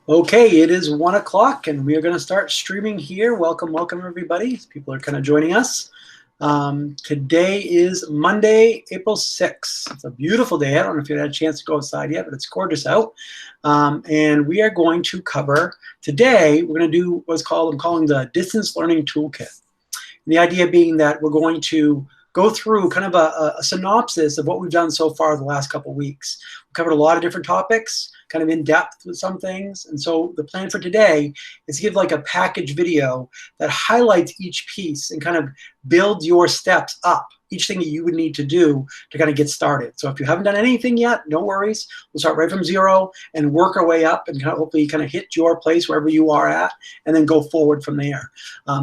Okay, it is 1 o'clock and we are going to start streaming here. Welcome everybody. People are kind of joining us. Today is Monday, April 6th. It's a beautiful day. I don't know if you had a chance to go outside yet, but it's gorgeous out. And we are going to cover, today, we're going to do what's called, I'm calling the Distance Learning Toolkit. And the idea being that we're going to go through kind of a synopsis of what we've done so far the last couple of weeks. We've covered a lot of different topics, kind of in depth with some things. And so the plan for today is to give like a package video that highlights each piece and kind of builds your steps up, each thing that you would need to do to kind of get started. So if you haven't done anything yet, no worries. We'll start right from zero and work our way up and kind of hopefully kind of hit your place wherever you are at and then go forward from there.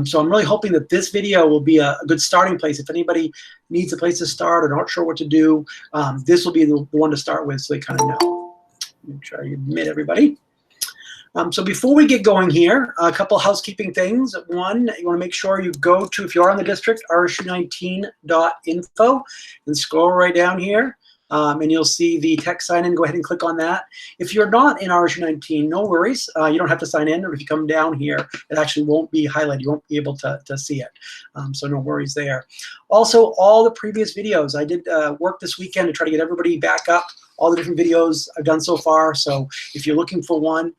So I'm really hoping that this video will be a good starting place. If anybody needs a place to start or not sure what to do, this will be the one to start with so they kind of know. Make sure I admit everybody. So before we get going here, a couple housekeeping things. One, you want to make sure you go to, if you are in the district, rsu19.info and scroll right down here. And you'll see the text sign in. Go ahead and click on that. If you're not in RSU19, no worries. You don't have to sign in. Or if you come down here, it actually won't be highlighted. You won't be able to see it. So no worries there. Also, all the previous videos. I did work this weekend to try to get everybody back up. All the different videos I've done so far. So if you're looking for one,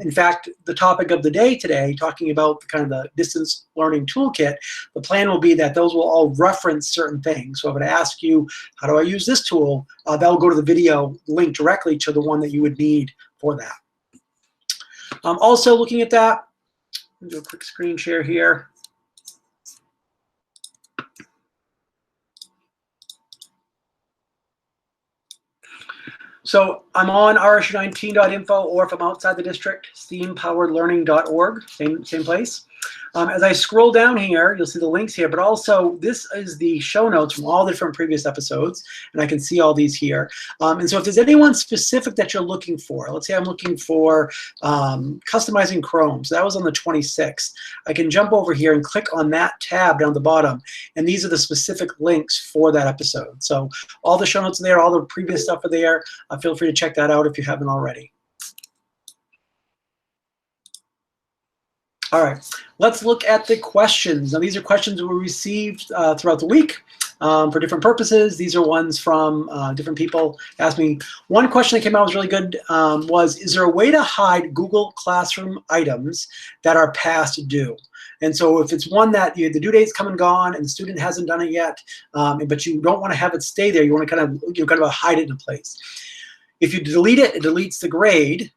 in fact, the topic of the day today, talking about the kind of the distance learning toolkit, the plan will be that those will all reference certain things. So if I ask you, how do I use this tool? That'll go to the video link directly to the one that you would need for that. Also looking at that, I'll do a quick screen share here. So I'm on rsu19.info, or if I'm outside the district, steampoweredlearning.org, same place. As I scroll down here, you'll see the links here, but also this is the show notes from all the different previous episodes, and I can see all these here. And so if there's anyone specific that you're looking for, let's say I'm looking for customizing Chrome, so that was on the 26th. I can jump over here and click on that tab down the bottom, and these are the specific links for that episode. So all the show notes are there, all the previous stuff are there. Feel free to check that out if you haven't already. All right, let's look at the questions. Now, these are questions we received throughout the week for different purposes. These are ones from different people asked me. One question that came out was really good was, is there a way to hide Google Classroom items that are past due? And so if it's one that the due date's come and gone and the student hasn't done it yet, but you don't want to have it stay there, you want to kind of hide it in place. If you delete it, it deletes the grade,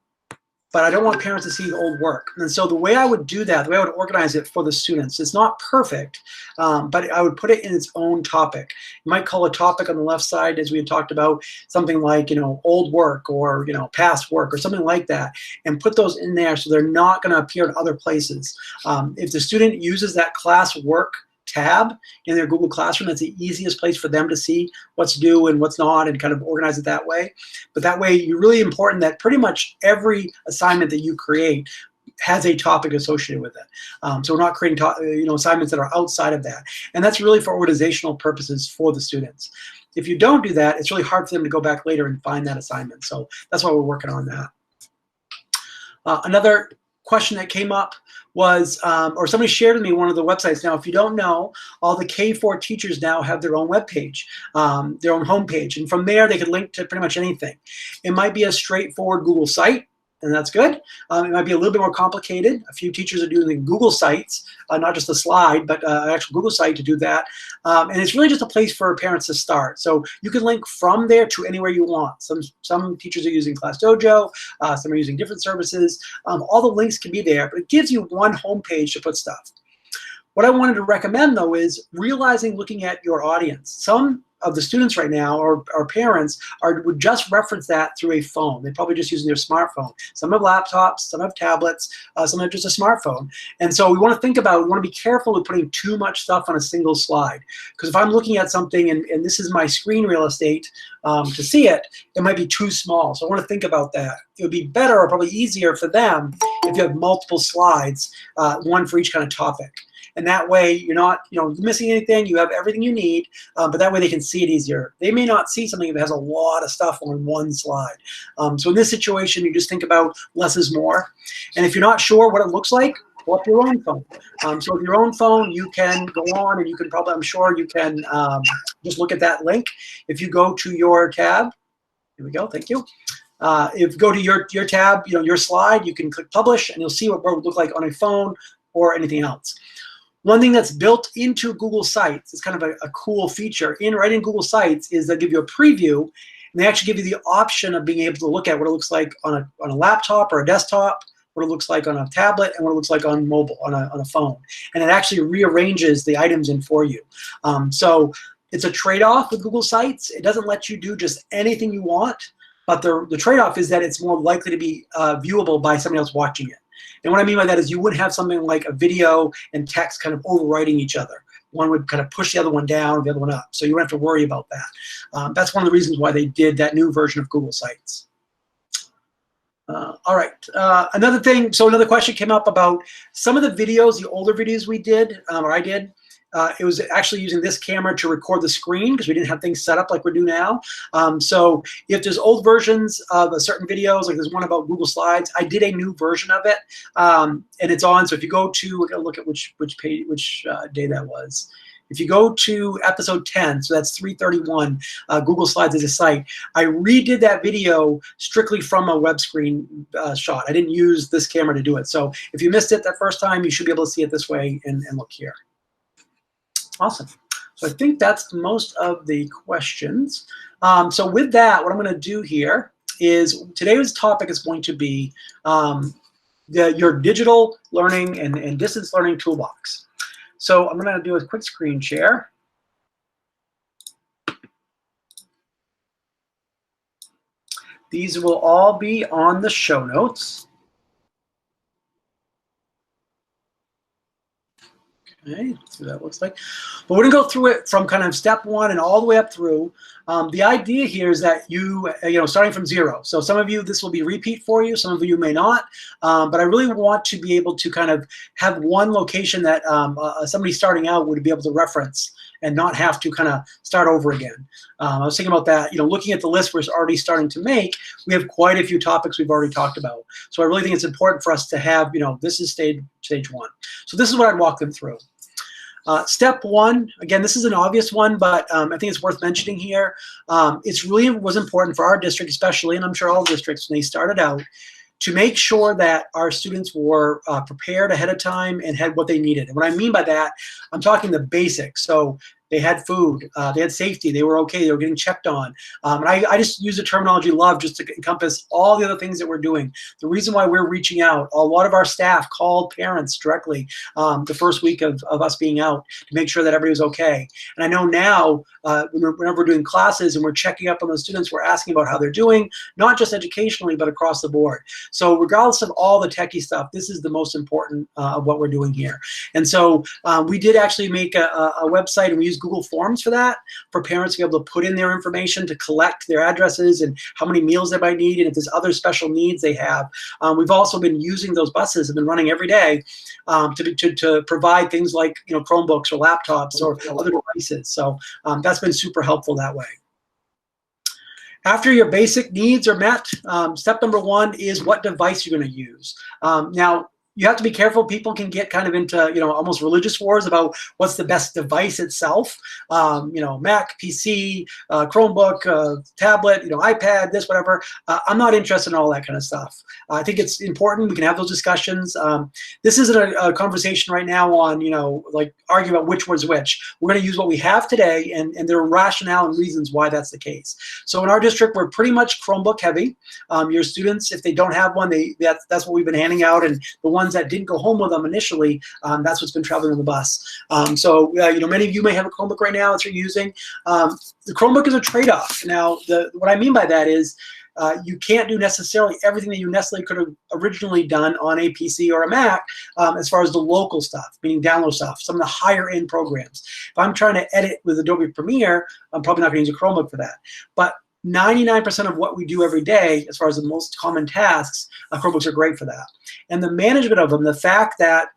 but I don't want parents to see the old work. And so the way I would do that, the way I would organize it for the students, it's not perfect, but I would put it in its own topic. You might call a topic on the left side, as we had talked about, something like, old work or, past work or something like that, and put those in there so they're not going to appear in other places. If the student uses that Classwork tab in their Google Classroom, that's the easiest place for them to see what's due and what's not and kind of organize it that way. But that way, you're really important that pretty much every assignment that you create has a topic associated with it. So we're not creating assignments that are outside of that. And that's really for organizational purposes for the students. If you don't do that, it's really hard for them to go back later and find that assignment. So that's why we're working on that. Another question that came up was, or somebody shared with me one of the websites. Now, if you don't know, all the K4 teachers now have their own webpage, their own homepage. And from there, they can link to pretty much anything. It might be a straightforward Google site, and that's good. It might be a little bit more complicated. A few teachers are doing Google sites, not just a slide, but an actual Google site to do that. And it's really just a place for parents to start. So you can link from there to anywhere you want. Some teachers are using ClassDojo, some are using different services. All the links can be there, but it gives you one homepage to put stuff. What I wanted to recommend, though, is looking at your audience. Some of the students right now, or parents, would just reference that through a phone. They're probably just using their smartphone. Some have laptops, some have tablets, some have just a smartphone. And so we want to be careful with putting too much stuff on a single slide. Because if I'm looking at something and this is my screen real estate to see it, it might be too small. So I want to think about that. It would be better or probably easier for them if you have multiple slides, one for each kind of topic. and that way you're not missing anything. You have everything you need, but that way they can see it easier. They may not see something that has a lot of stuff on one slide. So in this situation, you just think about less is more. And if you're not sure what it looks like, pull up your own phone. So with your own phone, you can go on and you can probably, I'm sure you can just look at that link. If you go to your tab, here we go, thank you. If you go to your tab, your slide, you can click publish and you'll see what it would look like on a phone or anything else. One thing that's built into Google Sites, it's kind of a cool feature right in Google Sites, is they'll give you a preview, and they actually give you the option of being able to look at what it looks like on a laptop or a desktop, what it looks like on a tablet, and what it looks like on mobile, on a phone. And it actually rearranges the items in for you. So it's a trade-off with Google Sites. It doesn't let you do just anything you want, but the trade-off is that it's more likely to be viewable by somebody else watching it. And what I mean by that is you wouldn't have something like a video and text kind of overwriting each other. One would kind of push the other one down, the other one up. So you wouldn't have to worry about that. That's one of the reasons why they did that new version of Google Sites. All right, another thing, so another question came up about some of the videos, the older videos we did, or I did, it was actually using this camera to record the screen because we didn't have things set up like we do now. So if there's old versions of certain videos, like there's one about Google Slides, I did a new version of it, and it's on. So if you go to, we're gonna look at which page, which day that was. If you go to episode 10, so that's 331, Google Slides as a site, I redid that video strictly from a web screen shot. I didn't use this camera to do it. So if you missed it that first time, you should be able to see it this way and look here. Awesome. So I think that's most of the questions. So with that, what I'm going to do here is today's topic is going to be your digital learning and distance learning toolbox. So I'm going to do a quick screen share. These will all be on the show notes. Okay, let's see what that looks like. But we're going to go through it from kind of step one and all the way up through. The idea here is that starting from zero. So some of you, this will be repeat for you. Some of you may not. But I really want to be able to kind of have one location that somebody starting out would be able to reference and not have to kind of start over again. I was thinking about that, looking at the list we're already starting to make, we have quite a few topics we've already talked about. So I really think it's important for us to have, this is stage one. So this is what I'd walk them through. Step one, again, this is an obvious one, but I think it's worth mentioning here. It's really was important for our district, especially, and I'm sure all districts when they started out, to make sure that our students were prepared ahead of time and had what they needed. And what I mean by that, I'm talking the basics. So they had food, they had safety, they were okay, they were getting checked on. And I just use the terminology love just to encompass all the other things that we're doing. The reason why we're reaching out, a lot of our staff called parents directly the first week of us being out to make sure that everybody was okay. And I know now, whenever we're doing classes and we're checking up on those students, we're asking about how they're doing, not just educationally, but across the board. So regardless of all the techie stuff, this is the most important of what we're doing here. And so we did actually make a website, and we use Google Forms for that, for parents to be able to put in their information to collect their addresses and how many meals they might need, and if there's other special needs they have. We've also been using those buses, have been running every day to provide things like Chromebooks or laptops or other devices. So that's been super helpful that way. After your basic needs are met, step number one is what device you're going to use. Now, you have to be careful. People can get kind of into, almost religious wars about what's the best device itself. Mac, PC, Chromebook, tablet, iPad, this, whatever. I'm not interested in all that kind of stuff. I think it's important. We can have those discussions. This isn't a conversation right now on, like arguing about which was which. We're going to use what we have today, and there are rationale and reasons why that's the case. So in our district, we're pretty much Chromebook heavy. Your students, if they don't have one, that's what we've been handing out, and the ones that didn't go home with them initially, that's what's been traveling on the bus. So many of you may have a Chromebook right now that you're using. The Chromebook is a trade-off. Now, what I mean by that is you can't do necessarily everything that you necessarily could have originally done on a PC or a Mac as far as the local stuff, meaning download stuff, some of the higher end programs. If I'm trying to edit with Adobe Premiere, I'm probably not going to use a Chromebook for that. But 99% of what we do every day, as far as the most common tasks, Chromebooks are great for that. And the management of them, the fact that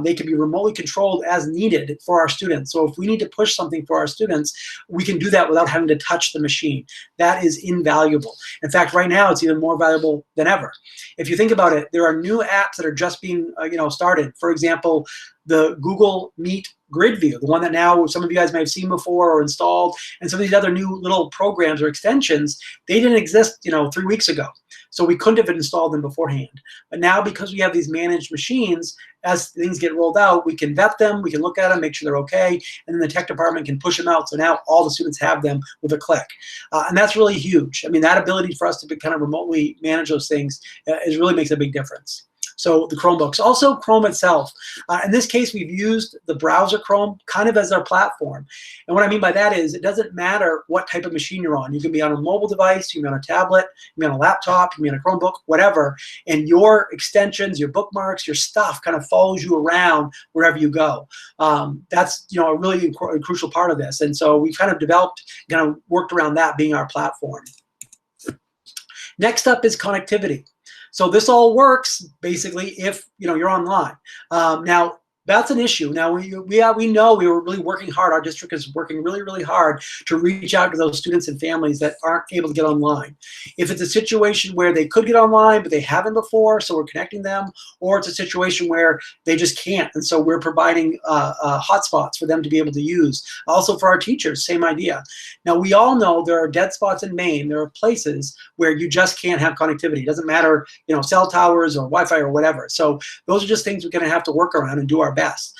they can be remotely controlled as needed for our students. So if we need to push something for our students, we can do that without having to touch the machine. That is invaluable. In fact, right now, it's even more valuable than ever. If you think about it, there are new apps that are just being started. For example, the Google Meet Grid View, the one that now some of you guys may have seen before or installed, and some of these other new little programs or extensions, they didn't exist 3 weeks ago. So we couldn't have installed them beforehand. But now, because we have these managed machines, as things get rolled out, we can vet them, we can look at them, make sure they're okay, and then the tech department can push them out. So now all the students have them with a click. And that's really huge. I mean, that ability for us to kind of remotely manage those things really makes a big difference. So the Chromebooks. Also Chrome itself. In this case, we've used the browser Chrome kind of as our platform. And what I mean by that is it doesn't matter what type of machine you're on. You can be on a mobile device, you can be on a tablet, you can be on a laptop, you can be on a Chromebook, whatever. And your extensions, your bookmarks, your stuff kind of follows you around wherever you go. That's a really crucial part of this. And so we've kind of developed, worked around that being our platform. Next up is connectivity. So this all works basically if you're online. Now that's an issue. Now we know we were really working hard. Our district is working really, really hard to reach out to those students and families that aren't able to get online. If it's a situation where they could get online but they haven't before, so we're connecting them, or it's a situation where they just can't, and so we're providing hotspots for them to be able to use. Also for our teachers, same idea. Now we all know there are dead spots in Maine. There are places where you just can't have connectivity. It doesn't matter, cell towers or Wi-Fi or whatever. So those are just things we're going to have to work around and do our best.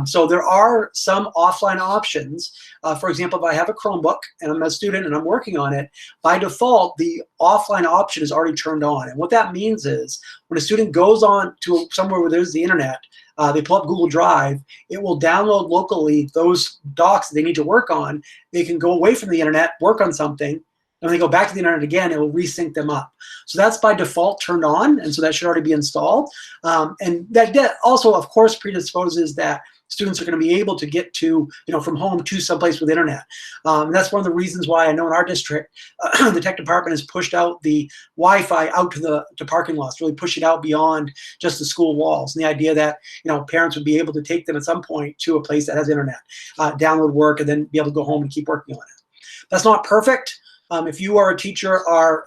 So there are some offline options. For example, if I have a Chromebook and I'm a student and I'm working on it, by default, the offline option is already turned on. And what that means is when a student goes on to somewhere where there's the internet, they pull up Google Drive, it will download locally those docs that they need to work on. They can go away from the internet, work on something, and when they go back to the internet again, it will resync them up. So that's by default turned on, and so that should already be installed. And that also, of course, predisposes that students are going to be able to get to, from home to someplace with internet. And that's one of the reasons why I know in our district, the tech department has pushed out the Wi-Fi out to parking lots, really push it out beyond just the school walls. And the idea that, parents would be able to take them at some point to a place that has internet, download work, and then be able to go home and keep working on it. That's not perfect. If you or a teacher are,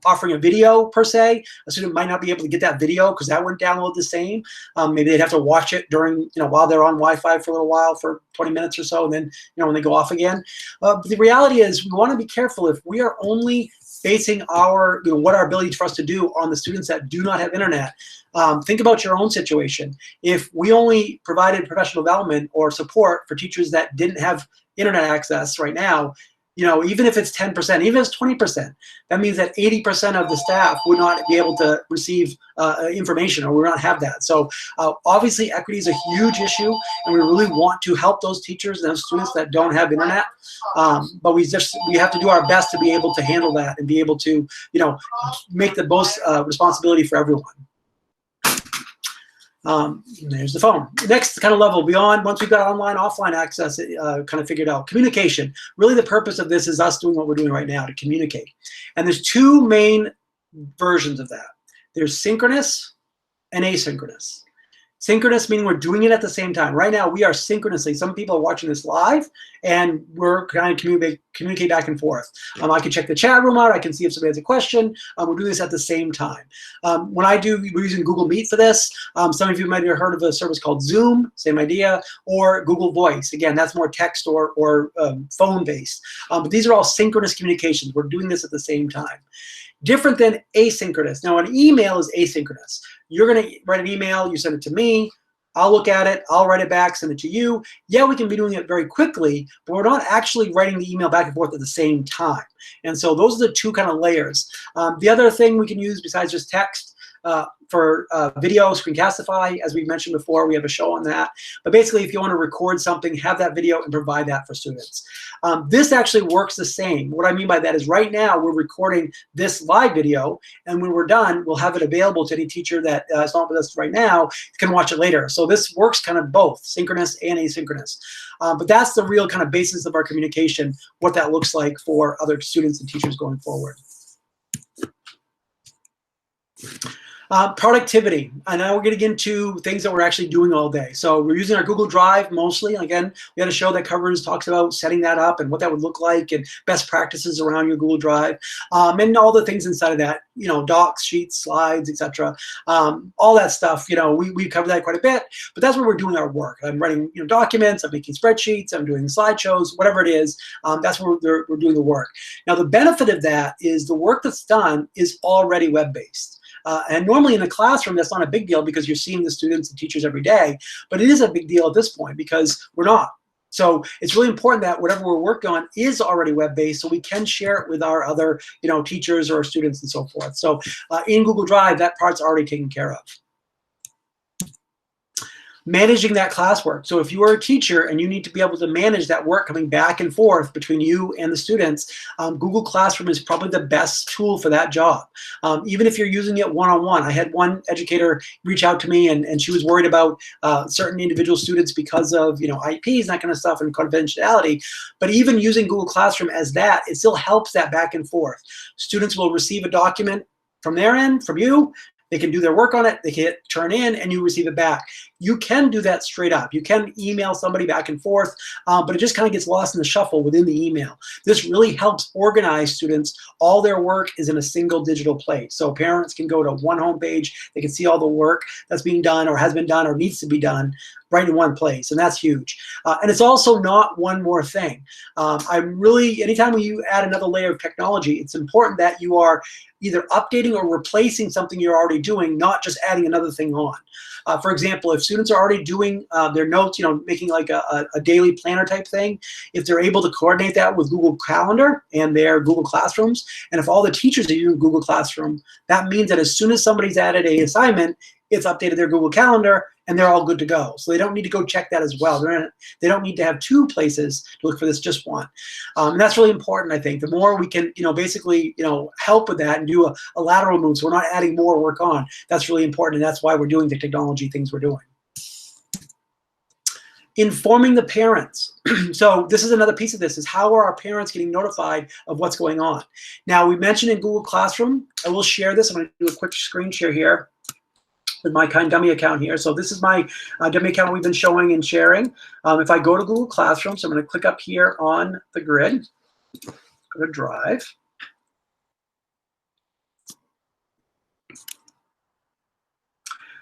offering a video per se, a student might not be able to get that video because that wouldn't download the same. Maybe they'd have to watch it during, while they're on Wi-Fi for a little while, for 20 minutes or so, and then, when they go off again. But the reality is we want to be careful if we are only basing our, what our ability for us to do on the students that do not have internet. Think about your own situation. If we only provided professional development or support for teachers that didn't have internet access right now, even if it's 10%, even if it's 20%, that means that 80% of the staff would not be able to receive information, or would not have that. So obviously equity is a huge issue, and we really want to help those teachers and those students that don't have internet. But we have to do our best to be able to handle that and be able to, make the most responsibility for everyone. There's the phone. Next kind of level beyond, once we've got online, offline access kind of figured out. Communication. Really the purpose of this is us doing what we're doing right now, to communicate. And there's two main versions of that. There's synchronous and asynchronous. Synchronous meaning we're doing it at the same time. Right now we are synchronously, some people are watching this live, and we're kind of communicate back and forth. I can check the chat room out, I can see if somebody has a question. We're doing this at the same time. We're using Google Meet for this. Some of you might have heard of a service called Zoom, same idea, or Google Voice. Again, that's more text or phone-based. But these are all synchronous communications. We're doing this at the same time. Different than asynchronous. Now, an email is asynchronous. You're going to write an email, you send it to me, I'll look at it, I'll write it back, send it to you. Yeah, we can be doing it very quickly, but we're not actually writing the email back and forth at the same time. And so those are the two kind of layers. The other thing we can use besides just text, video, Screencastify, as we mentioned before. We have a show on that. But basically, if you want to record something, have that video and provide that for students. This actually works the same. What I mean by that is right now we're recording this live video, and when we're done, we'll have it available to any teacher that is not with us right now can watch it later. So this works kind of both synchronous and asynchronous. But that's the real kind of basis of our communication, what that looks like for other students and teachers going forward. Productivity. And now we're getting into things that we're actually doing all day. So we're using our Google Drive mostly. Again, we had a show that talks about setting that up and what that would look like and best practices around your Google Drive, and all the things inside of that, you know, docs, sheets, slides, etc. All that stuff, you know, we cover that quite a bit, but that's where we're doing our work. I'm writing, you know, documents, I'm making spreadsheets, I'm doing slideshows, whatever it is, that's where we're doing the work. Now, the benefit of that is the work that's done is already web-based. And normally in a classroom, that's not a big deal because you're seeing the students and teachers every day, but it is a big deal at this point because we're not. So it's really important that whatever we're working on is already web-based so we can share it with our other, you know, teachers or students and so forth. So in Google Drive, that part's already taken care of. Managing that classwork. So if you are a teacher and you need to be able to manage that work coming back and forth between you and the students, Google Classroom is probably the best tool for that job. Even if you're using it one-on-one. I had one educator reach out to me and she was worried about certain individual students because of, you know, IPs and that kind of stuff and confidentiality. But even using Google Classroom as that, it still helps that back and forth. Students will receive a document from their end, from you. They can do their work on it, they can hit turn in, and you receive it back. You can do that straight up. You can email somebody back and forth, but it just kind of gets lost in the shuffle within the email. This really helps organize students. All their work is in a single digital place. So parents can go to one home page, they can see all the work that's being done or has been done or needs to be done right in one place, and that's huge. And it's also not one more thing. Anytime when you add another layer of technology, it's important that you are either updating or replacing something you're already doing, not just adding another thing on. For example, if students are already doing their notes, you know, making like a daily planner type thing, if they're able to coordinate that with Google Calendar and their Google Classrooms, and if all the teachers are using Google Classroom, that means that as soon as somebody's added an assignment, it's updated their Google Calendar, and they're all good to go. So they don't need to go check that as well. They don't need to have two places to look for this, just one. And that's really important, I think. The more we can, you know, basically, you know, help with that and do a lateral move so we're not adding more work on, that's really important, and that's why we're doing the technology things we're doing. Informing the parents. So this is another piece of this, is how are our parents getting notified of what's going on? Now, we mentioned in Google Classroom, I will share this. I'm going to do a quick screen share here with my kind dummy account here. So this is my dummy account we've been showing and sharing. If I go to Google Classroom, so I'm going to click up here on the grid, go to Drive.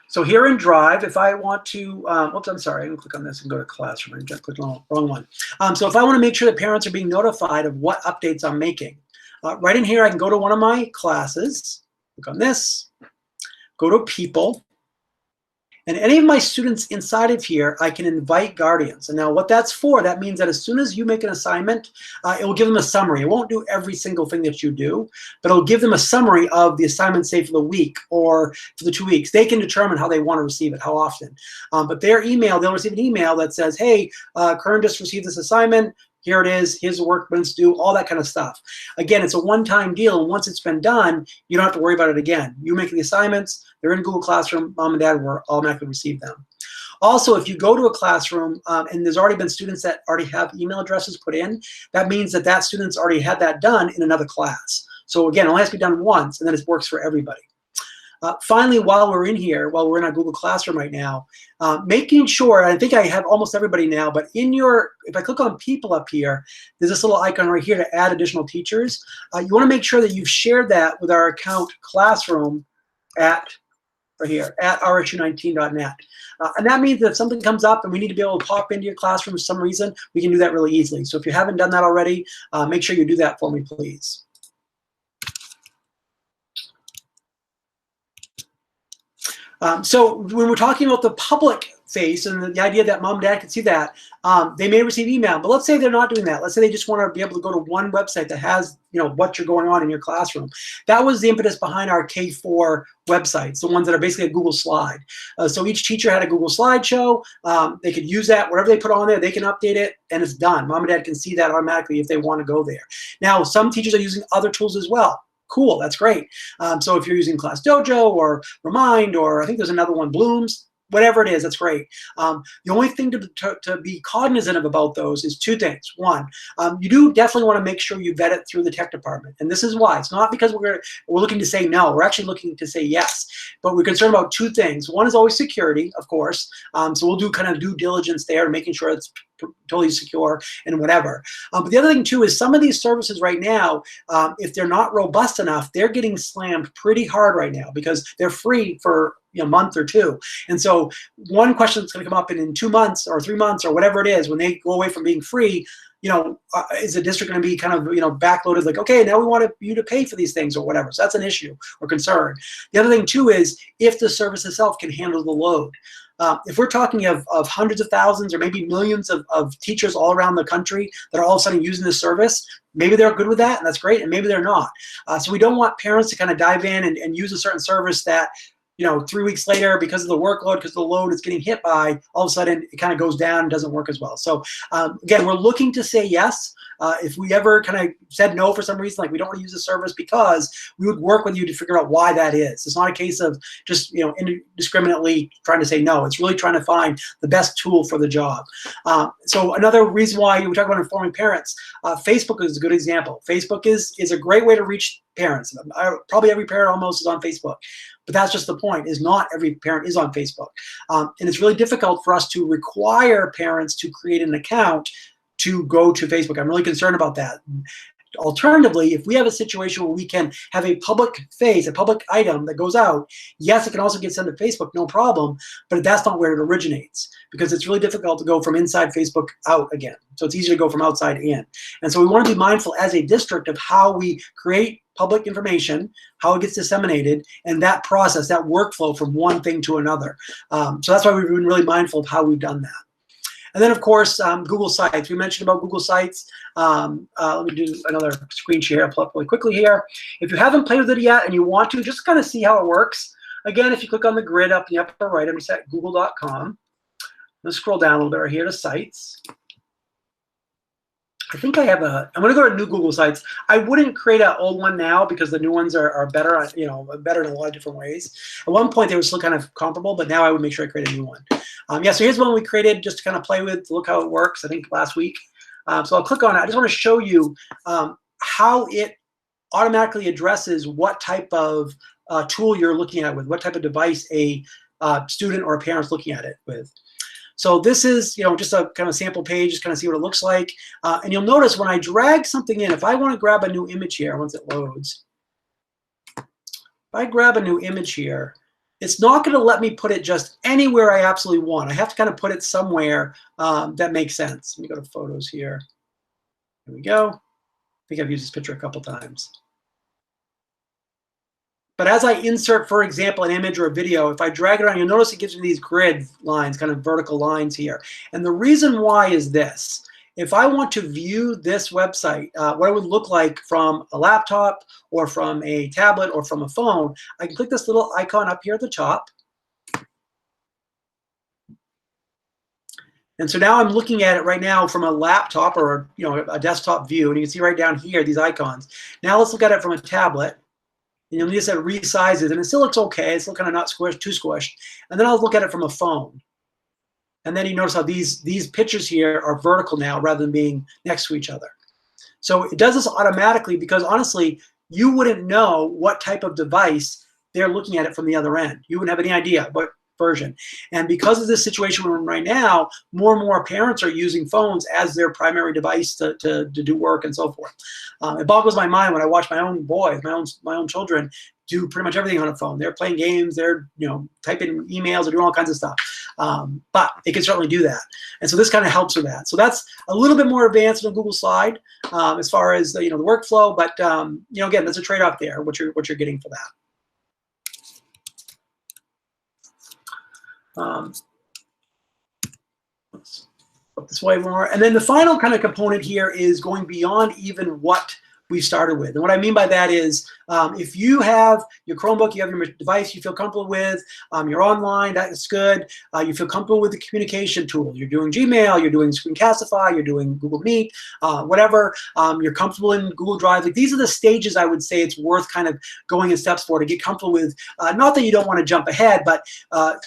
So here in Drive, if I want to, oops, I'm sorry, I'm going to click on this and go to Classroom. I just clicked on the wrong one. So if I want to make sure that parents are being notified of what updates I'm making, right in here, I can go to one of my classes, click on this, go to People, and any of my students inside of here, I can invite guardians. And now what that's for, that means that as soon as you make an assignment, it will give them a summary. It won't do every single thing that you do, but it'll give them a summary of the assignment, say, for the week or for the 2 weeks. They can determine how they want to receive it, how often. But their email, they'll receive an email that says, hey, Kern just received this assignment. Here it is, here's the work it's due, all that kind of stuff. Again, it's a one-time deal, and once it's been done, you don't have to worry about it again. You make the assignments, they're in Google Classroom, mom and dad will automatically receive them. Also, if you go to a classroom and there's already been students that already have email addresses put in, that means that that student's already had that done in another class. So again, it only has to be done once, and then it works for everybody. Finally, while we're in here, while we're in our Google Classroom right now, making sure, I think I have almost everybody now, but if I click on People up here, there's this little icon right here to add additional teachers. You want to make sure that you've shared that with our account Classroom right here, at rsu19.net. And that means that if something comes up and we need to be able to pop into your classroom for some reason, we can do that really easily. So if you haven't done that already, make sure you do that for me, please. So when we're talking about the public face, and the idea that mom and dad can see that, they may receive email. But let's say they're not doing that. Let's say they just want to be able to go to one website that has, what you're going on in your classroom. That was the impetus behind our K4 websites, the ones that are basically a Google slide. So each teacher had a Google slideshow. They could use that. Whatever they put on there, they can update it, and it's done. Mom and dad can see that automatically if they want to go there. Now, some teachers are using other tools as well. Cool, that's great. So if you're using Class Dojo or Remind, or I think there's another one, Blooms, whatever it is, that's great. The only thing to be cognizant of about those is two things. One, you do definitely want to make sure you vet it through the tech department. And this is why. It's not because we're looking to say no. We're actually looking to say yes. But we're concerned about two things. One is always security, of course. So we'll do kind of due diligence there, making sure it's totally secure and whatever. But the other thing too is some of these services right now, if they're not robust enough, they're getting slammed pretty hard right now because they're free for a month or two. And so one question that's going to come up in 2 months or 3 months or whatever it is, when they go away from being free, is the district going to be kind of, backloaded, like, okay, now we want you to pay for these things or whatever. So that's an issue or concern. The other thing too is if the service itself can handle the load. If we're talking of hundreds of thousands or maybe millions of teachers all around the country that are all of a sudden using this service, maybe they're good with that, and that's great, and maybe they're not. So we don't want parents to kind of dive in and use a certain service that, 3 weeks later, because of the workload, because the load is getting hit by, all of a sudden it kind of goes down and doesn't work as well. So again, we're looking to say yes. If we ever kind of said no for some reason, like we don't want to use the service, because we would work with you to figure out why that is. It's not a case of just indiscriminately trying to say no. It's really trying to find the best tool for the job. So another reason why we talk about informing parents, Facebook is a good example. Facebook is a great way to reach parents. Probably every parent almost is on Facebook. But that's just the point, is not every parent is on Facebook. And it's really difficult for us to require parents to create an account to go to Facebook. I'm really concerned about that. Alternatively, if we have a situation where we can have a public face, a public item that goes out, yes, it can also get sent to Facebook, no problem, but that's not where it originates, because it's really difficult to go from inside Facebook out again. So it's easier to go from outside in. And so we want to be mindful as a district of how we create public information, how it gets disseminated, and that process, that workflow from one thing to another. So that's why we've been really mindful of how we've done that. And then, of course, Google Sites. We mentioned about Google Sites. Let me do another screen share. I'll pull up really quickly here. If you haven't played with it yet and you want to, just kind of see how it works. Again, if you click on the grid up in the upper right, I'm just at google.com. Let's scroll down a little bit right here to Sites. I think I have I'm going to go to new Google Sites. I wouldn't create an old one now because the new ones are better, better in a lot of different ways. At one point, they were still kind of comparable, but now I would make sure I create a new one. So here's one we created just to kind of play with, to look how it works, I think last week. So I'll click on it. I just want to show you how it automatically addresses what type of tool you're looking at with, what type of device a student or a parent's looking at it with. So this is, just a kind of sample page, just kind of see what it looks like. And you'll notice when I drag something in, if I want to grab a new image here, once it loads, if I grab a new image here, it's not going to let me put it just anywhere I absolutely want. I have to kind of put it somewhere that makes sense. Let me go to Photos here. Here we go. I think I've used this picture a couple times. But as I insert, for example, an image or a video, if I drag it around, you'll notice it gives me these grid lines, kind of vertical lines here. And the reason why is this. If I want to view this website, what it would look like from a laptop or from a tablet or from a phone, I can click this little icon up here at the top. And so now I'm looking at it right now from a laptop or a desktop view. And you can see right down here, these icons. Now let's look at it from a tablet. And you'll notice that it resizes, and it still looks okay. It's still kind of not squished, too squished. And then I'll look at it from a phone. And then you notice how these pictures here are vertical now rather than being next to each other. So it does this automatically because, honestly, you wouldn't know what type of device they're looking at it from the other end. You wouldn't have any idea what version. And because of this situation we're in right now, more and more parents are using phones as their primary device to do work and so forth. It boggles my mind when I watch my own boys, my own children do pretty much everything on a phone. They're playing games, they're typing emails, they're doing all kinds of stuff. But it can certainly do that. And so this kind of helps with that. So that's a little bit more advanced than a Google slide as far as the workflow. But again, there's a trade-off there, what you're getting for that. Up this way more. And then the final kind of component here is going beyond even what we started with. And what I mean by that is if you have your Chromebook, you have your device you feel comfortable with, you're online, that's good. You feel comfortable with the communication tool. You're doing Gmail, you're doing Screencastify, you're doing Google Meet, whatever. You're comfortable in Google Drive. Like, these are the stages I would say it's worth kind of going in steps for to get comfortable with. Not that you don't want to jump ahead, but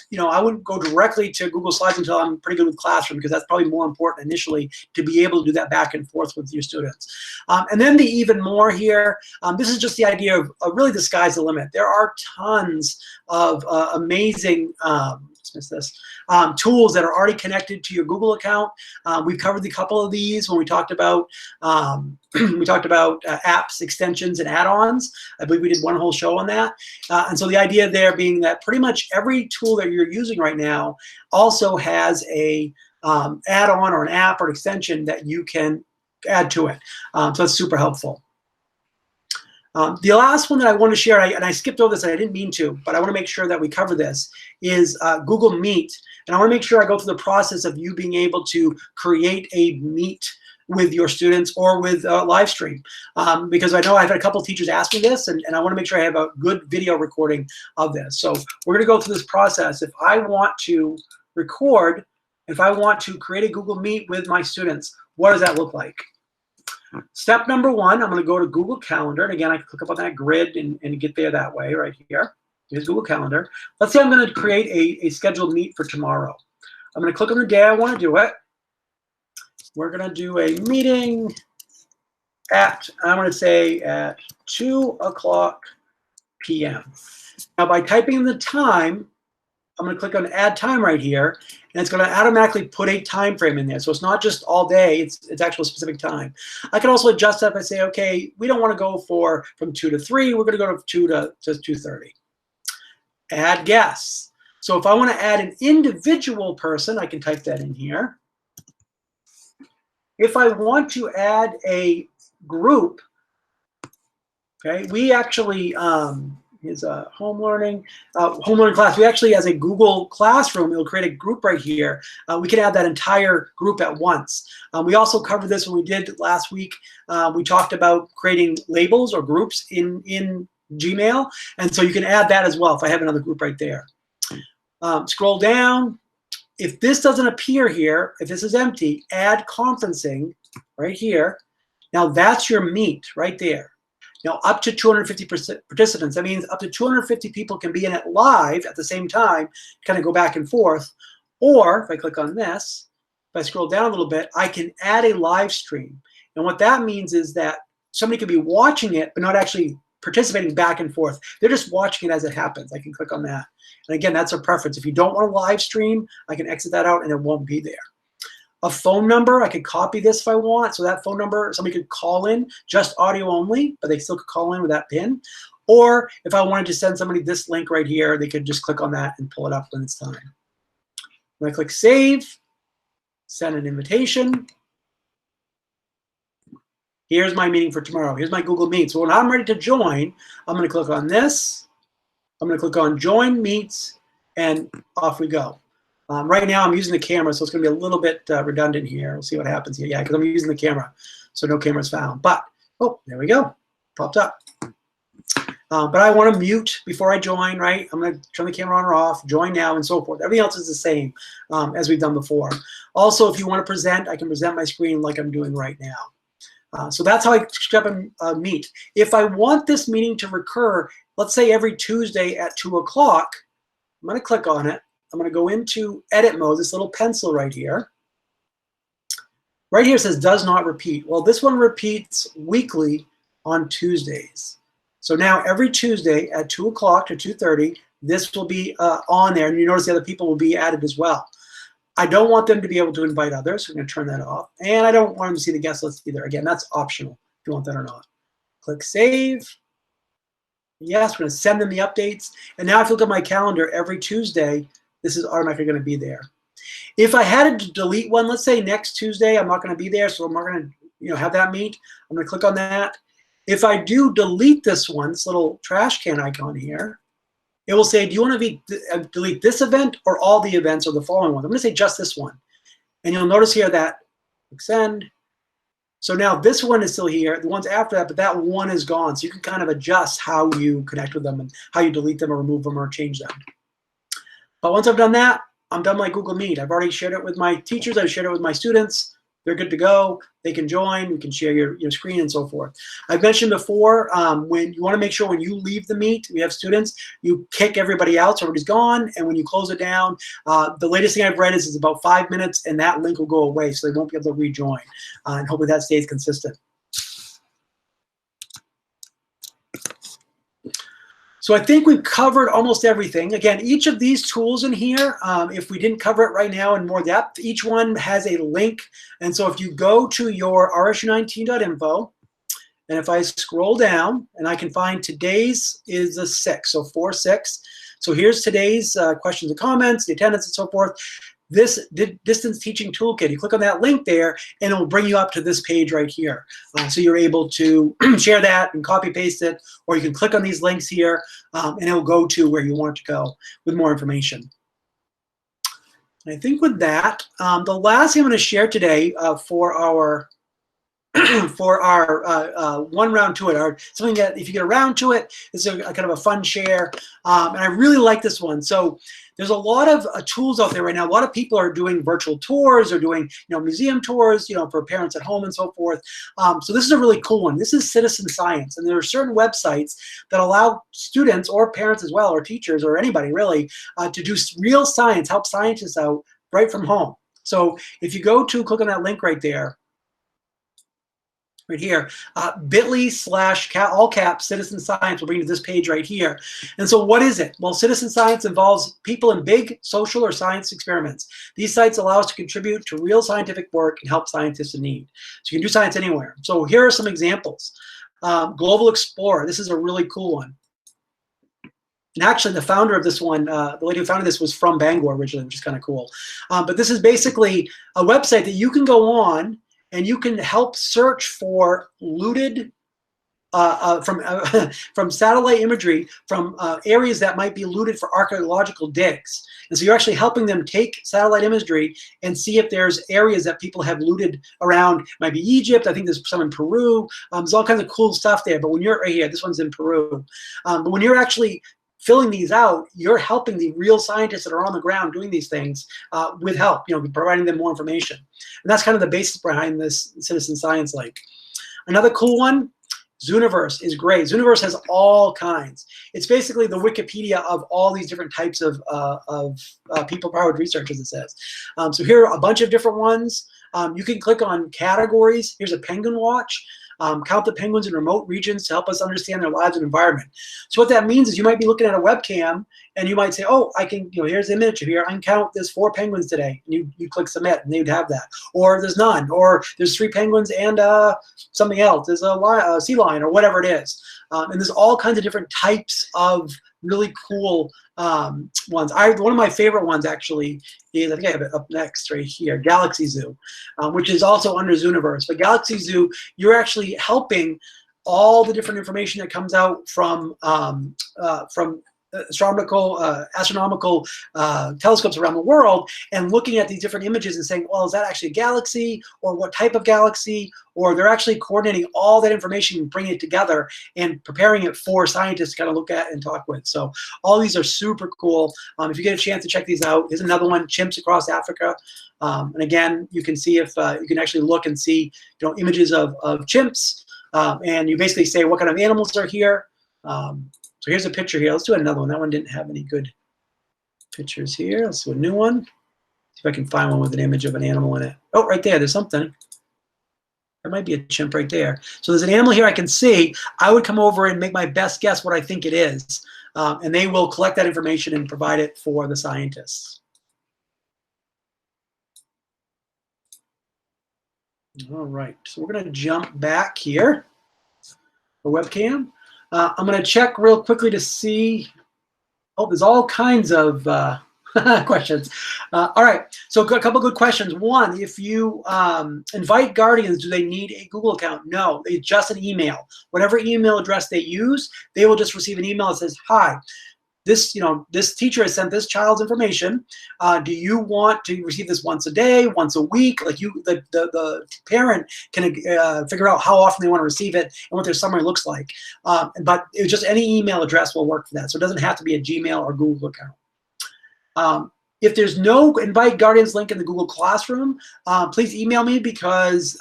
you know, I wouldn't go directly to Google Slides until I'm pretty good with Classroom, because that's probably more important initially to be able to do that back and forth with your students. And then the even more here, this is just the idea of really the sky's the limit. There are tons of amazing tools that are already connected to your Google account. We've covered a couple of these when we talked about apps, extensions, and add-ons. I believe we did one whole show on that. And so the idea there being that pretty much every tool that you're using right now also has a add-on or an app or extension that you can add to it. So that's super helpful. The last one that I want to share, and I skipped over this, and I didn't mean to, but I want to make sure that we cover this, is Google Meet. And I want to make sure I go through the process of you being able to create a Meet with your students or with live stream. Because I know I've had a couple of teachers ask me this, and I want to make sure I have a good video recording of this. So we're going to go through this process. If I want to record, if I want to create a Google Meet with my students, what does that look like? Step number one, I'm going to go to Google Calendar. And again, I can click up on that grid and get there that way right here. Here's Google Calendar. Let's say I'm going to create a scheduled meet for tomorrow. I'm going to click on the day I want to do it. We're going to do a meeting at, I'm going to say at 2:00 p.m. Now, by typing in the time, I'm going to click on Add Time right here, and it's going to automatically put a time frame in there. So it's not just all day, it's actual specific time. I can also adjust that by saying, okay, we don't want to go from 2 to 3, we're going to go to 2 to 2:30. Add guests. So if I want to add an individual person, I can type that in here. If I want to add a group, okay, we actually, is a home learning class. We actually, as a Google Classroom, it'll create a group right here. We can add that entire group at once. We also covered this when we did last week. We talked about creating labels or groups in Gmail, and so you can add that as well if I have another group right there. Scroll down. If this doesn't appear here, if this is empty, add conferencing right here. Now that's your Meet right there. Now, up to 250 participants. That means up to 250 people can be in it live at the same time, kind of go back and forth. Or if I click on this, if I scroll down a little bit, I can add a live stream. And what that means is that somebody could be watching it, but not actually participating back and forth. They're just watching it as it happens. I can click on that. And again, that's a preference. If you don't want to live stream, I can exit that out and it won't be there. A phone number, I could copy this if I want. So that phone number, somebody could call in, just audio only, but they still could call in with that PIN. Or if I wanted to send somebody this link right here, they could just click on that and pull it up when it's time. When I click Save, send an invitation. Here's my meeting for tomorrow. Here's my Google Meet. So when I'm ready to join, I'm going to click on this. I'm going to click on Join Meets, and off we go. Right now, I'm using the camera, so it's going to be a little bit redundant here. We'll see what happens here. Yeah, because I'm using the camera, so no camera's found. But, oh, there we go. Popped up. But I want to mute before I join, right? I'm going to turn the camera on or off, join now, and so forth. Everything else is the same as we've done before. Also, if you want to present, I can present my screen like I'm doing right now. So that's how I set up a Meet. If I want this meeting to recur, let's say every Tuesday at 2 o'clock, I'm going to click on it. I'm going to go into edit mode, this little pencil right here. Right here it says does not repeat. Well, this one repeats weekly on Tuesdays. So now every Tuesday at 2 o'clock to 2:30, this will be on there. And you notice the other people will be added as well. I don't want them to be able to invite others. So I'm going to turn that off. And I don't want them to see the guest list either. Again, that's optional if you want that or not. Click Save. Yes, we're going to send them the updates. And now if you look at my calendar, every Tuesday, this is automatically going to be there. If I had to delete one, let's say next Tuesday, I'm not going to be there, so I'm not going to have that meet. I'm going to click on that. If I do delete this one, this little trash can icon here, it will say, do you want to delete this event or all the events or the following ones? I'm going to say just this one. And you'll notice here that extend. So now this one is still here, the ones after that, but that one is gone. So you can kind of adjust how you connect with them and how you delete them or remove them or change them. But once I've done that, I'm done my Google Meet. I've already shared it with my teachers. I've shared it with my students. They're good to go. They can join. We can share your screen and so forth. I've mentioned before, when you want to make sure when you leave the Meet, we have students, you kick everybody out so everybody's gone. And when you close it down, the latest thing I've read is it's about 5 minutes and that link will go away, so they won't be able to rejoin. And hopefully that stays consistent. So I think we've covered almost everything. Again, each of these tools in here, if we didn't cover it right now in more depth, each one has a link. And so if you go to your rsu19.info, and if I scroll down, and I can find today's is the 6th, so 4/6. So here's today's questions and comments, the attendance and so forth. This distance teaching toolkit, you click on that link there and it will bring you up to this page right here. So you're able to share that and copy paste it, or you can click on these links here and it will go to where you want to go with more information. And I think with that, the last thing I'm going to share today for our one round to it, or something that if you get around to it, it's a kind of a fun share. And I really like this one. So there's a lot of tools out there right now. A lot of people are doing virtual tours or doing museum tours for parents at home and so forth. So this is a really cool one. This is citizen science. And there are certain websites that allow students or parents as well, or teachers or anybody really, to do real science, help scientists out right from home. So if you go to, click on that link right there, right here, bit.ly/all caps citizen science will bring you to this page right here. And so what is it? Well, citizen science involves people in big social or science experiments. These sites allow us to contribute to real scientific work and help scientists in need. So you can do science anywhere. So here are some examples. Global Explorer, this is a really cool one. And actually, the founder of this one, the lady who founded this was from Bangor originally, which is kind of cool. But this is basically a website that you can go on and you can help search for looted from satellite imagery from areas that might be looted for archaeological digs. And so you're actually helping them take satellite imagery and see if there's areas that people have looted around. It might be Egypt. I think there's some in Peru. There's all kinds of cool stuff there. But when you're right here, this one's in Peru. But when you're actually filling these out, you're helping the real scientists that are on the ground doing these things with help, providing them more information. And that's kind of the basis behind this citizen science link. Another cool one, Zooniverse is great. Zooniverse has all kinds. It's basically the Wikipedia of all these different types of people-powered research, as it says. So here are a bunch of different ones. You can click on categories. Here's a penguin watch. Count the penguins in remote regions to help us understand their lives and environment. So what that means is you might be looking at a webcam and you might say, oh, I can, here's the image here. I can count there's 4 penguins today. And you click submit and they would have that. Or there's none. Or there's 3 penguins and something else. There's a sea lion or whatever it is. And there's all kinds of different types of really cool ones. One of my favorite ones actually is, I think I have it up next right here, Galaxy Zoo, which is also under Zooniverse. But Galaxy Zoo, you're actually helping all the different information that comes out from astronomical telescopes around the world, and looking at these different images and saying, well, is that actually a galaxy, or what type of galaxy? Or they're actually coordinating all that information and bringing it together and preparing it for scientists to kind of look at and talk with. So all these are super cool. If you get a chance to check these out, here's another one, chimps across Africa. And again, you can see if you can actually look and see images of chimps, and you basically say what kind of animals are here. So here's a picture here. Let's do another one. That one didn't have any good pictures here. Let's do a new one. See if I can find one with an image of an animal in it. Oh, right there. There's something. There might be a chimp right there. So there's an animal here I can see. I would come over and make my best guess what I think it is. And they will collect that information and provide it for the scientists. All right. So we're going to jump back here. The webcam. I'm going to check real quickly to see. Oh, there's all kinds of questions. All right, so a couple good questions. One, if you invite guardians, do they need a Google account? No, it's just an email. Whatever email address they use, they will just receive an email that says, hi, this, this teacher has sent this child's information. Do you want to receive this once a day, once a week? Like the parent can figure out how often they want to receive it and what their summary looks like. But it's just any email address will work for that. So it doesn't have to be a Gmail or Google account. If there's no invite guardians link in the Google Classroom, please email me, because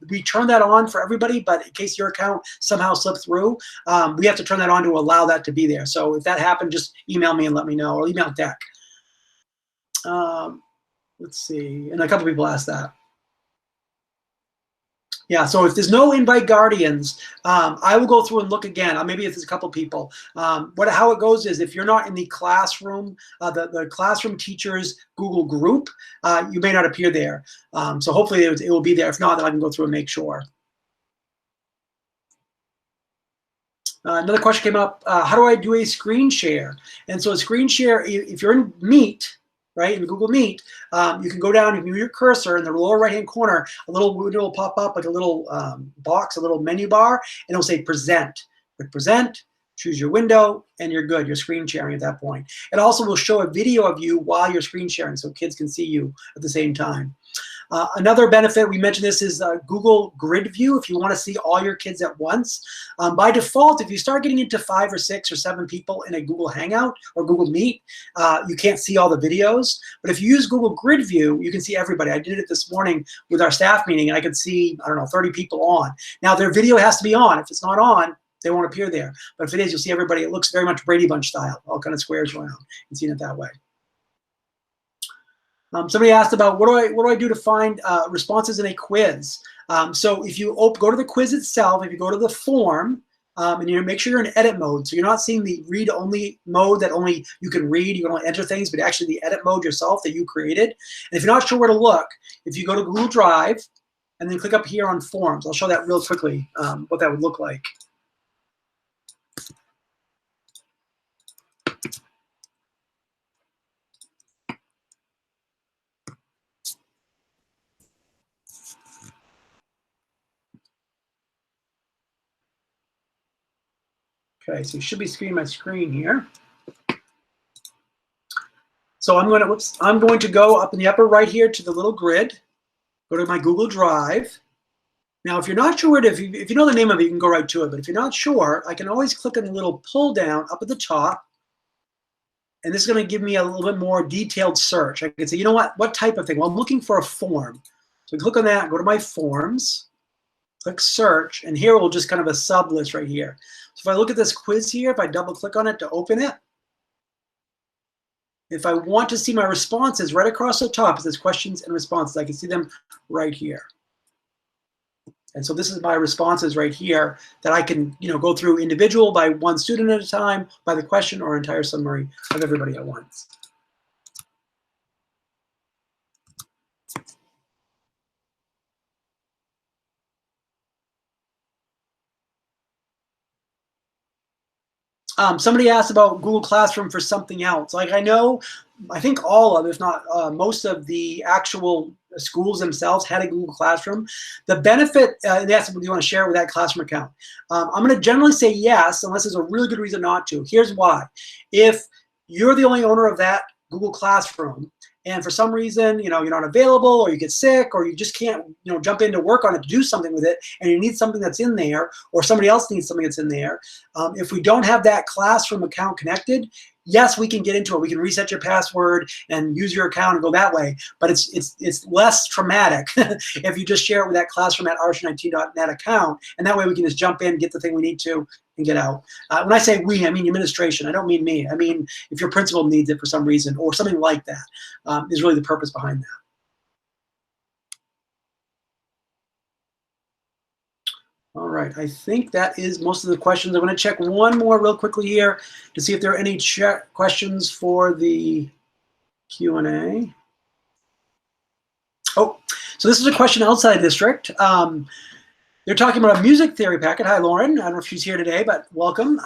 we turn that on for everybody, but in case your account somehow slipped through, we have to turn that on to allow that to be there. So if that happened, just email me and let me know, or email Deck. Let's see, and a couple people asked that. Yeah, so if there's no invite guardians, I will go through and look again. Maybe if there's a couple people. How it goes is, if you're not in the classroom, the classroom teachers Google group, you may not appear there. So hopefully it will be there. If not, then I can go through and make sure. Another question came up, how do I do a screen share? And so a screen share, if you're in Meet, right, in Google Meet, you can go down, you can move your cursor in the lower right-hand corner, a little window will pop up, like a little box, a little menu bar, and it'll say present. Click present, choose your window, and you're good. You're screen sharing at that point. It also will show a video of you while you're screen sharing, so kids can see you at the same time. Another benefit, we mentioned this, is Google Grid View, if you want to see all your kids at once. By default, if you start getting into 5 or 6 or 7 people in a Google Hangout or Google Meet, you can't see all the videos. But if you use Google Grid View, you can see everybody. I did it this morning with our staff meeting, and I could see, I don't know, 30 people on. Now, their video has to be on. If it's not on, they won't appear there. But if it is, you'll see everybody. It looks very much Brady Bunch style, all kind of squares around, and seeing it that way. Somebody asked about what do I do to find responses in a quiz. So if you go to the quiz itself, if you go to the form, and you make sure you're in edit mode, so you're not seeing the read-only mode that only you can read, you can only enter things, but actually the edit mode yourself that you created. And if you're not sure where to look, if you go to Google Drive and then click up here on Forms, I'll show that real quickly, what that would look like. Okay, so you should be seeing my screen here. So I'm going to go up in the upper right here to the little grid, go to my Google Drive. Now, if you're not sure, if you know the name of it, you can go right to it. But if you're not sure, I can always click on the little pull down up at the top. And this is going to give me a little bit more detailed search. I can say, you know what type of thing? Well, I'm looking for a form. So click on that, go to my forms, click search, and here we'll just kind of a sub list right here. So if I look at this quiz here, if I double click on it to open it, if I want to see my responses right across the top, it says questions and responses. I can see them right here. And so this is my responses right here that I can, go through individual by one student at a time, by the question, or entire summary of everybody at once. Somebody asked about Google Classroom for something else. Like I think all of, if not most of the actual schools themselves had a Google Classroom. The benefit, they asked, do you want to share it with that Classroom account? I'm going to generally say yes, unless there's a really good reason not to. Here's why. If you're the only owner of that Google Classroom, and for some reason, you're not available, or you get sick, or you just can't, jump in to work on it, to do something with it, and you need something that's in there, or somebody else needs something that's in there, if we don't have that Classroom account connected, yes, we can get into it. We can reset your password and use your account and go that way. But it's less traumatic if you just share it with that classroom@arshnet.net account, and that way we can just jump in, get the thing we need to, and get out. When I say we, I mean administration. I don't mean me. I mean if your principal needs it for some reason or something like that, is really the purpose behind that. All right, I think that is most of the questions. I'm going to check one more real quickly here to see if there are any questions for the Q&A. Oh, so this is a question outside district. They're talking about a music theory packet. Hi, Lauren. I don't know if she's here today, but welcome.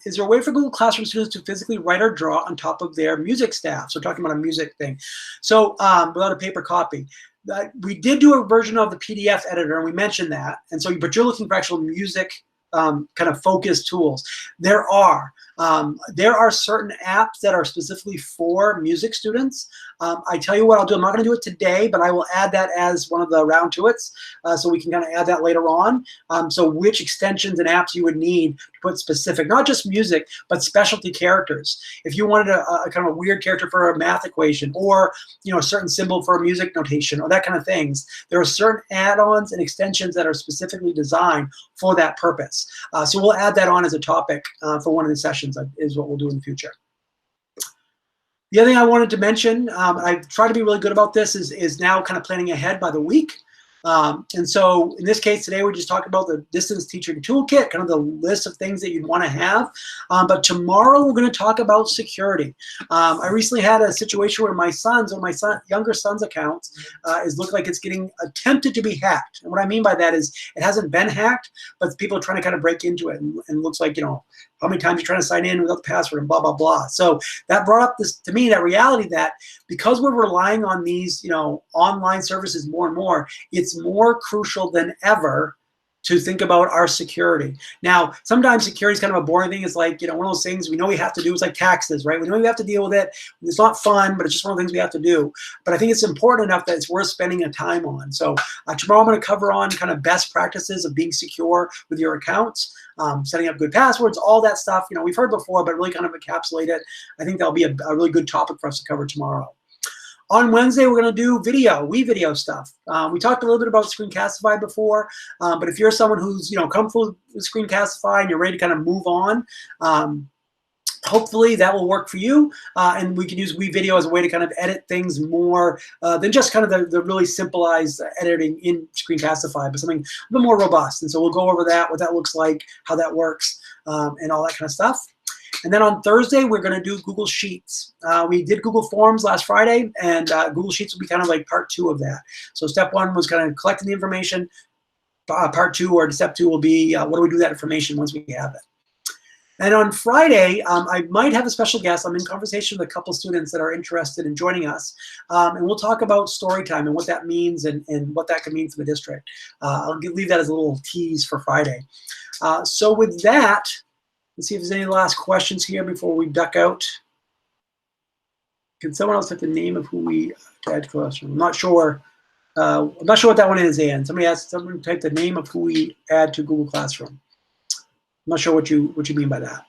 Is there a way for Google Classroom students to physically write or draw on top of their music staff? So talking about a music thing. So without a paper copy. We did do a version of the PDF editor, and we mentioned that. And so, but you're looking for actual music kind of focused tools. There are certain apps that are specifically for music students. I tell you what I'll do. I'm not going to do it today, but I will add that as one of the round to it, so we can kind of add that later on. So which extensions and apps you would need to put specific, not just music, but specialty characters. If you wanted a kind of a weird character for a math equation, or a certain symbol for a music notation, or that kind of things, there are certain add-ons and extensions that are specifically designed for that purpose. So we'll add that on as a topic for one of the sessions, is what we'll do in the future. The other thing I wanted to mention, I try to be really good about this, is now kind of planning ahead by the week. And so in this case today, we're just talking about the distance teaching toolkit, kind of the list of things that you'd want to have. But tomorrow we're going to talk about security. I recently had a situation where my younger son's account is looking like it's getting attempted to be hacked. And what I mean by that is it hasn't been hacked, but people are trying to kind of break into it, and looks like, how many times you're trying to sign in without the password and blah, blah, blah. So that brought up to me, that reality that because we're relying on these, online services more and more, it's more crucial than ever to think about our security. Now, sometimes security is kind of a boring thing. It's like, one of those things we know we have to do. It's like taxes, right? We know we have to deal with it. It's not fun, but it's just one of the things we have to do. But I think it's important enough that it's worth spending a time on. So tomorrow I'm going to cover on kind of best practices of being secure with your accounts, setting up good passwords, all that stuff. We've heard before, but really kind of encapsulate it. I think that'll be a really good topic for us to cover tomorrow. On Wednesday, we're going to do video stuff. We talked a little bit about Screencastify before, but if you're someone who's comfortable with Screencastify and you're ready to kind of move on, hopefully that will work for you, and we can use WeVideo as a way to kind of edit things more than just kind of the really simplified editing in Screencastify, but something a bit more robust. And so we'll go over that, what that looks like, how that works, and all that kind of stuff. And then on Thursday, we're going to do Google Sheets. We did Google Forms last Friday, and Google Sheets will be kind of like part 2 of that. So step 1 was kind of collecting the information. Part 2 or step 2 will be what do we do with that information once we have it. And on Friday, I might have a special guest. I'm in conversation with a couple students that are interested in joining us. And we'll talk about story time and what that means and what that could mean for the district. I'll leave that as a little tease for Friday. So with that, let's see if there's any last questions here before we duck out. Can someone else have the name of who we add to Classroom? I'm not sure. I'm not sure what that one is, Ann. Someone type the name of who we add to Google Classroom. I'm not sure what you mean by that.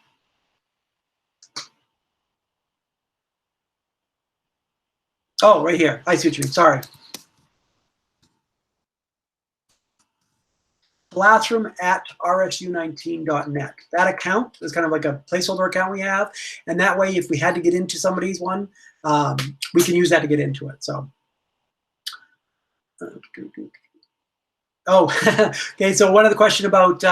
Oh, right here. I see what you mean. Sorry. classroom@rsu19.net. That account is kind of like a placeholder account we have, and that way, if we had to get into somebody's one, we can use that to get into it. So, okay. So one other question about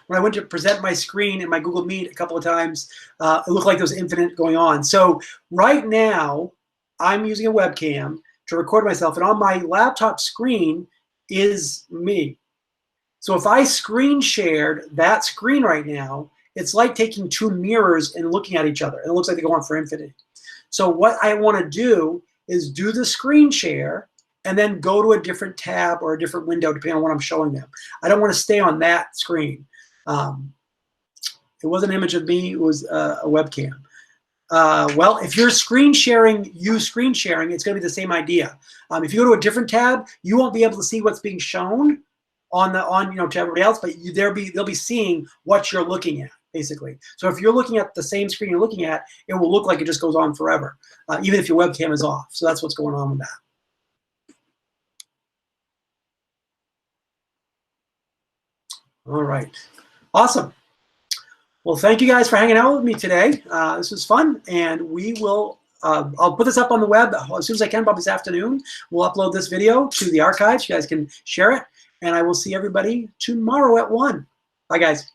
when I went to present my screen in my Google Meet a couple of times, it looked like there was infinite going on. So right now, I'm using a webcam to record myself, and on my laptop screen is me. So if I screen shared that screen right now, it's like taking 2 mirrors and looking at each other. And it looks like they go on for infinity. So what I want to do is do the screen share and then go to a different tab or a different window depending on what I'm showing them. I don't want to stay on that screen. It wasn't an image of me, it was a webcam. Well, if you're screen sharing, it's going to be the same idea. If you go to a different tab, you won't be able to see what's being shown to everybody else, but they'll be seeing what you're looking at, basically. So if you're looking at the same screen you're looking at, it will look like it just goes on forever, even if your webcam is off. So that's what's going on with that. All right, awesome. Well, thank you guys for hanging out with me today. This was fun, and we will. I'll put this up on the web as soon as I can, probably this afternoon. We'll upload this video to the archives. You guys can share it. And I will see everybody tomorrow at 1. Bye, guys.